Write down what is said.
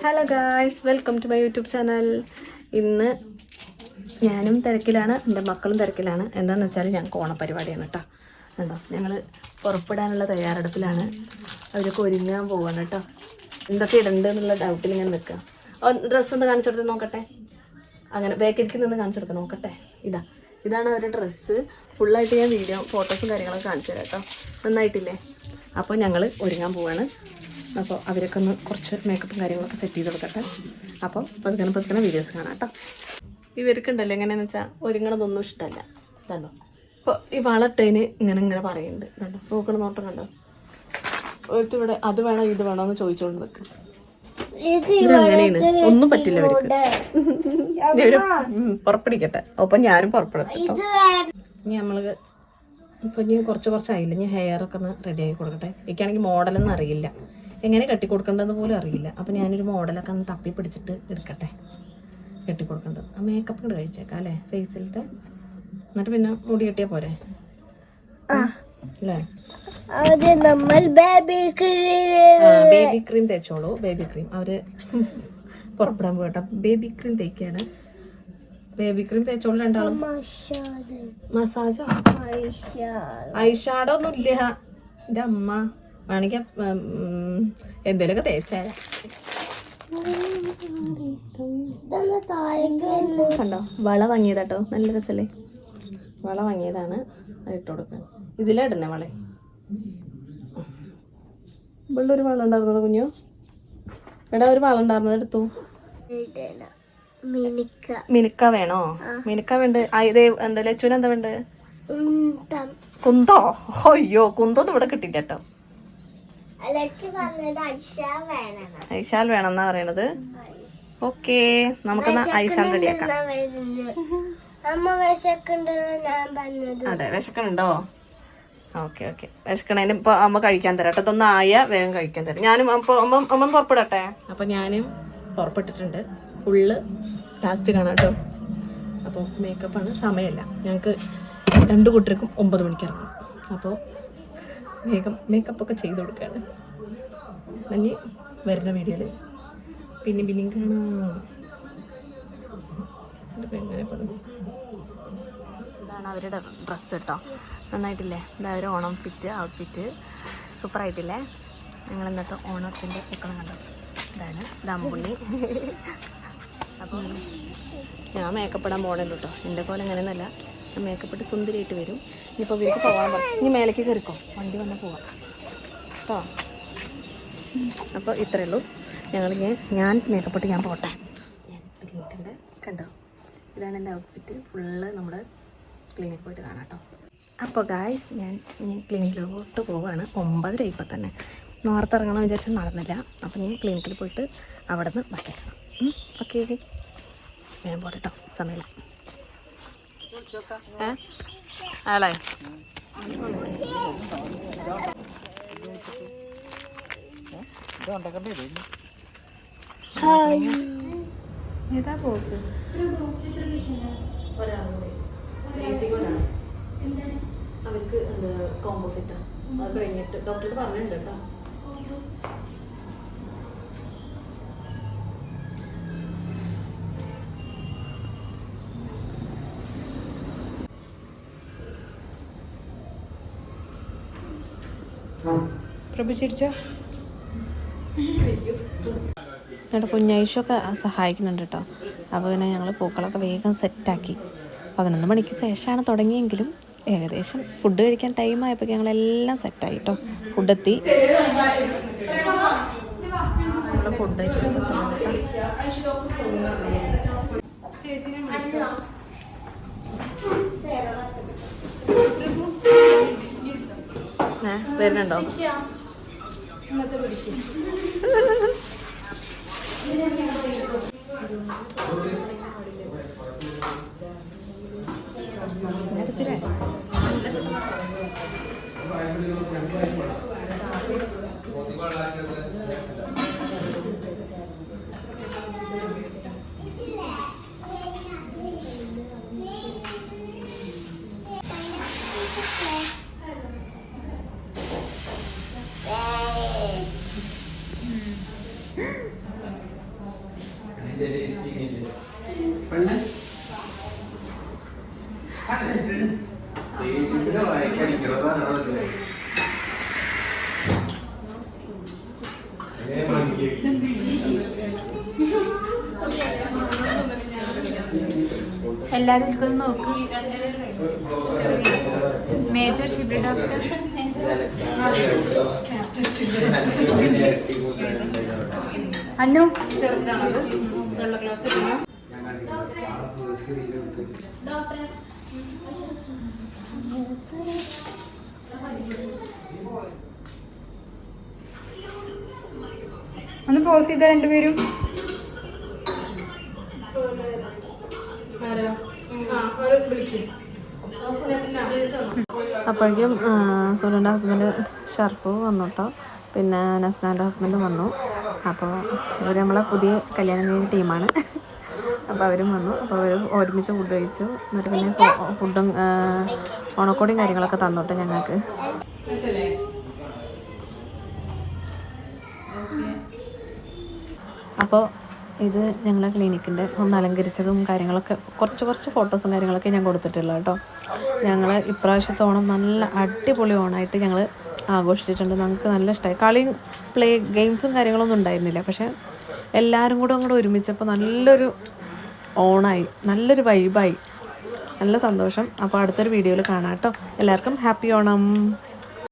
Hello guys, welcome to my YouTube channel. ഇന്ന് ഞാനും തിരക്കിലാണ്, എൻ്റെ മക്കളും തിരക്കിലാണ്. എന്താണെന്ന് വെച്ചാൽ ഞങ്ങൾക്ക് ഓണപ്പരിപാടിയാണ് കേട്ടോ. കണ്ടോ, ഞങ്ങൾ പുറപ്പെടാനുള്ള തയ്യാറെടുപ്പിലാണ്. അവരൊക്കെ ഒരുങ്ങാൻ പോവാണ് കേട്ടോ. എന്തൊക്കെ ഇടണ്ട് എന്നുള്ള ഡൗട്ടിൽ ഇങ്ങനെ നിൽക്കുക. ഡ്രസ്സ് ഒന്ന് കാണിച്ചു കൊടുത്ത് നോക്കട്ടെ. അങ്ങനെ ബേക്കിലേക്ക് നിന്ന് കാണിച്ചു കൊടുക്കാം, നോക്കട്ടെ. ഇതാണ് അവരുടെ ഡ്രസ്സ്. ഫുള്ളായിട്ട് ഞാൻ വീഡിയോ ഫോട്ടോസും കാര്യങ്ങളൊക്കെ കാണിച്ചു തരാം കേട്ടോ. നന്നായിട്ടില്ലേ? അപ്പോൾ ഞങ്ങൾ ഒരുങ്ങാൻ പോവാണ്. അപ്പോൾ അവരൊക്കെ ഒന്ന് കുറച്ച് മേക്കപ്പും കാര്യങ്ങളൊക്കെ സെറ്റ് ചെയ്ത് കൊടുക്കട്ടെ. അപ്പോൾ പതുക്കനെ വീഡിയോസ് കാണാം കേട്ടോ. ഇവർക്കുണ്ടല്ലോ എങ്ങനെയാണെന്ന് വെച്ചാൽ ഒരുങ്ങണതൊന്നും ഇഷ്ടമല്ല. കണ്ടോ, ഇപ്പോൾ ഈ വളട്ടേന് ഇങ്ങനെ പറയുന്നുണ്ട്. കണ്ടോ, നോക്കണം, നോട്ടം കണ്ടോ. ഇവിടെ അത് വേണോ ഇത് വേണോ എന്ന് ചോദിച്ചുകൊണ്ട് നിൽക്കും. ഇവരങ്ങനെയാണ്, ഒന്നും പറ്റില്ല അവർക്ക്. ഇവര് പുറപ്പെടിക്കട്ടെ. അപ്പം ഞാനും പുറപ്പെടും. ഇനി നമ്മൾ ഇപ്പം ഇനി കുറച്ചായില്ല. ഇനി ഹെയറൊക്കെ ഒന്ന് റെഡി ആക്കി കൊടുക്കട്ടെ. എനിക്കാണെങ്കിൽ മോഡലൊന്നും അറിയില്ല, എങ്ങനെ കെട്ടി കൊടുക്കേണ്ടതെന്ന് പോലും അറിയില്ല. അപ്പം ഞാനൊരു മോഡലൊക്കെ ഒന്ന് തപ്പി പിടിച്ചിട്ട് എടുക്കട്ടെ, കെട്ടിക്കൊടുക്കേണ്ടത്. ആ മേക്കപ്പ് കൂടെ കഴിച്ചേക്കാം അല്ലേ, ഫേസിലത്തെ. എന്നിട്ട് പിന്നെ മുടി കെട്ടിയാൽ പോരെ അല്ലേ? ബേബി ക്രീം തേച്ചോളൂ. ബേബി ക്രീം അവര് പുറപ്പെടാൻ പോകട്ടെ. ബേബി ക്രീം തേക്കാണ്. ബേബി ക്രീം തേച്ചോളൂ രണ്ടാളും. മസാജോ ഐഷാഡോ ഒന്നും ഇല്ല എൻ്റെ അമ്മ. വേണമെങ്കിൽ എന്തേലൊക്കെ തേച്ചാല. കണ്ടോ, വള വാങ്ങിയതാട്ടോ, നല്ല രസല്ലേ. വള വാങ്ങിയതാണ്, അത് ഇട്ട് കൊടുക്കാൻ. ഇതിലിടണേ വള. ഇവിടെ ഒരു വള ഉണ്ടായിരുന്നത് കുഞ്ഞു. എടാ, ഒരു വള ഉണ്ടായിരുന്നത് എടുത്തു. മിനുക്ക വേണോ? മിനുക്ക വേണ്ട. ഇത് എന്താ ലച്ചുവിന് എന്താ വേണ്ട? കുന്തോ? അയ്യോ, കുന്തൊന്നും ഇവിടെ കിട്ടില്ല കേട്ടോ. ഐശാൽ വേണമെന്നാ പറയണത്. ഓക്കെ, നമുക്കെന്നാ ഐശാൽ റെഡിയാക്കാം. അതെ, വിശക്കണുണ്ടോ? ഓക്കെ, വിശക്കണേന് ഇപ്പൊ അമ്മ കഴിക്കാൻ തരാം കേട്ടോ. ഇതൊന്നും ആയ വേഗം കഴിക്കാൻ തരാം. ഞാനും അമ്മ പുറപ്പെടട്ടെ. അപ്പൊ ഞാനും പുറപ്പെട്ടിട്ടുണ്ട്. ഫുള്ള് ലാസ്റ്റ് കാണാം കേട്ടോ. അപ്പോൾ മേക്കപ്പാണ്, സമയമല്ല ഞങ്ങൾക്ക്. 2 കൂട്ടർക്കും 9 മണിക്ക് ഇറങ്ങും. അപ്പോൾ വേഗം മേക്കപ്പൊക്കെ ചെയ്ത് കൊടുക്കുകയാണ്. ഇനി വരുന്ന വീഡിയോയിൽ പിന്നെയും കാണാം. ഇതാണ് അവരുടെ ഡ്രസ്സ് കേട്ടോ. നന്നായിട്ടില്ലേ? ഇതാ ഓണം ഔട്ട്ഫിറ്റ് സൂപ്പറായിട്ടില്ലേ? ഞങ്ങൾ ഇന്നത്തെ ഓണത്തിൻ്റെ പൂക്കളം കണ്ടോ. ഇതാണ് ദമ്പുള്ളി. അപ്പോൾ ഞാൻ മേക്കപ്പ് ഇടാൻ പോകണല്ലോ കേട്ടോ. എൻ്റെ പോലെ അങ്ങനെയൊന്നുമല്ല, ഞാൻ മേക്കപ്പ് ഇട്ട് സുന്ദരിയായിട്ട് വരും. ഇനിയിപ്പോൾ വീട്ടിൽ പോകാൻ പറയും. ഇനി മേലേക്ക് കയറിക്കോ, വണ്ടി വന്നാൽ പോവാം കേട്ടോ. അപ്പോൾ ഇത്രയേ ഉള്ളൂ. ഞാൻ മേക്കപ്പ് ഇട്ട് ഞാൻ പോട്ടെ. ഞാൻ ഒരുങ്ങിയിട്ടുണ്ട് കണ്ടോ. ഇതാണ് എൻ്റെ ഔട്ട്ഫിറ്റ്. ഫുള്ള് നമ്മൾ ക്ലിനിക്കിൽ പോയിട്ട് കാണാം കേട്ടോ. അപ്പോൾ ഗായ്സ്, ഞാൻ ക്ലിനിക്കിലോട്ട് പോവുകയാണ്. 9:30 ഇപ്പം തന്നെ. നേരത്തെ ഇറങ്ങണം വിചാരിച്ചാൽ നടന്നില്ല. അപ്പം ഞാൻ ക്ലിനിക്കിൽ പോയിട്ട് അവിടെ നിന്ന് ബാക്കിയാക്കണം. ഓക്കെ, ഞാൻ പോട്ടെ കേട്ടോ, സമയമില്ല. ആളെ ഏതാ പോസ്? അവർക്ക് കോമ്പോസിറ്റാ. അത് കഴിഞ്ഞിട്ട് ഡോക്ടർ പറഞ്ഞിട്ടുണ്ട് കേട്ടോ. പ്രഭു ചിരിച്ചോ. എന്നിട്ട് കുഞ്ഞായിഷൊക്കെ സഹായിക്കുന്നുണ്ട് കേട്ടോ. അപ്പോൾ പിന്നെ ഞങ്ങൾ പൂക്കളൊക്കെ വേഗം സെറ്റാക്കി. 11 മണിക്ക് ശേഷമാണ് തുടങ്ങിയെങ്കിലും ഏകദേശം ഫുഡ് കഴിക്കാൻ ടൈം ആയപ്പോൾ ഞങ്ങളെല്ലാം സെറ്റായി കേട്ടോ. ഫുഡ് എത്തി. ഫുഡ് വരുന്നുണ്ടോ? എടുത്തില്ലേ? എല്ലാരും ഇതൊന്ന് നോക്ക്. മേജർ ഷിബ്രി ഡോക്ടർ അന്നു ചെറുതാണത്. വെള്ള ഗ്ലാസ് ഇടണം. ഒന്ന് പോസ് ചെയ്ത രണ്ടുപേരും. അപ്പോഴേക്കും സുലുൻ്റെ ഹസ്ബൻഡ് ഷർഫു വന്നു കേട്ടോ. പിന്നെ നസ്നാൻ്റെ ഹസ്ബൻഡ് വന്നു. അപ്പോൾ ഇവർ നമ്മളെ പുതിയ കല്യാണം കഴിഞ്ഞ ടീമാണ്. അപ്പോൾ അവരും വന്നു. അപ്പോൾ അവർ ഒരുമിച്ച് ഫുഡ് കഴിച്ചു. എന്നിട്ട് പിന്നെ ഫുഡും ഓണക്കോടിയും കാര്യങ്ങളൊക്കെ തന്നോട്ടെ ഞങ്ങൾക്ക്. അപ്പോൾ ഇത് ഞങ്ങളെ ക്ലിനിക്കിൻ്റെ ഒന്ന് അലങ്കരിച്ചതും കാര്യങ്ങളൊക്കെ കുറച്ച് ഫോട്ടോസും കാര്യങ്ങളൊക്കെ ഞാൻ കൊടുത്തിട്ടുള്ളൂ കേട്ടോ. ഞങ്ങൾ ഇപ്രാവശ്യത്തെ ഓണം നല്ല അടിപൊളി ഓണമായിട്ട് ഞങ്ങൾ ആഘോഷിച്ചിട്ടുണ്ട്. ഞങ്ങൾക്ക് നല്ല ഇഷ്ടമായി. കളിയും ഗെയിംസും കാര്യങ്ങളൊന്നും ഉണ്ടായിരുന്നില്ല. പക്ഷേ എല്ലാവരും കൂടെ അങ്ങോട്ട് ഒരുമിച്ചപ്പോൾ നല്ലൊരു ഓണായി, നല്ലൊരു വൈബായി, നല്ല സന്തോഷം. അപ്പോൾ അടുത്തൊരു വീഡിയോയിൽ കാണാം കേട്ടോ. എല്ലാവർക്കും ഹാപ്പി ഓണം.